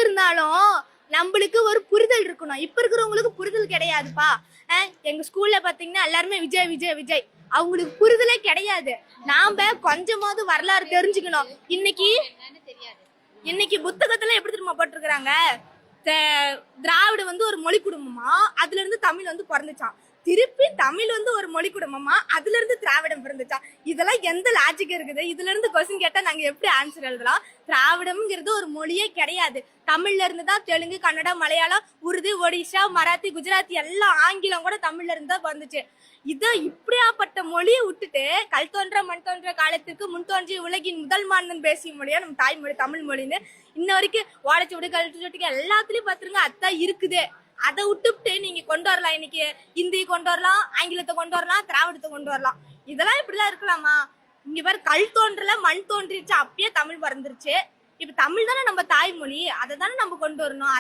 இருந்தாலும் நம்மளுக்கு ஒரு புரிதல் இருக்கணும். இப்ப இருக்கிறவங்களுக்கு புரிதல் கிடையாதுப்பா. எங்க ஸ்கூல்ல பாத்தீங்கன்னா எல்லாருமே விஜய் விஜய் விஜய், அவங்களுக்கு புரிதலே கிடையாது. நாம கொஞ்சமாவது வரலாறு தெரிஞ்சுக்கணும். இன்னைக்கு இன்னைக்கு புத்தகத்துல எப்படி தெரியுமா போட்டிருக்கிறாங்க, திராவிட வந்து ஒரு மொழி குடும்பமா, அதுல இருந்து தமிழ் வந்து பிறந்துச்சான். திருப்பி தமிழ் வந்து ஒரு மொழி குடும்பமா, அதுல இருந்து திராவிடம் பிறந்துச்சா. இதெல்லாம் எந்த லாஜிக் இருக்குது? இதுல இருந்து கொஸ்டின் கேட்டா நாங்க எப்படி ஆன்சர் எழுதலாம்? திராவிடம்ங்கிறது ஒரு மொழியே கிடையாது. தமிழ்ல இருந்து தான் தெலுங்கு, கன்னடம், மலையாளம், உருது, ஒடிஷா, மராத்தி, குஜராத்தி எல்லாம், ஆங்கிலம் கூட தமிழ்ல இருந்து தான் வந்துச்சு. இத இப்படியாப்பட்ட மொழியை விட்டுட்டு கல் தோன்ற மண் தோன்ற காலத்திற்கு முன் தோன்றிய உலகின் முதல் மாநிலம் பேசிய மொழியா நம்ம தாய்மொழி தமிழ் மொழின்னு இன்ன வரைக்கும் ஓலைச்சுவடி கல்வெட்டு எல்லாத்துலயும் பாத்துருங்க அதான் இருக்குது. அதை விட்டுவிட்டு நீங்க கொண்டு வரலாம். இன்னைக்கு இந்தி கொண்டு வரலாம், ஆங்கிலத்தை கொண்டு வரலாம், திராவிடத்தை கொண்டு வரலாம். இதெல்லாம் இப்படிலாம் இருக்கலாமா? இங்க பேர் கல் தோன்றல மண் தோன்றிருச்சு, அப்பயே தமிழ் பிறந்துருச்சு. இப்ப தமிழ் தானே நம்ம தாய்மொழி, அதை தானே நம்ம கொண்டு வரணும்.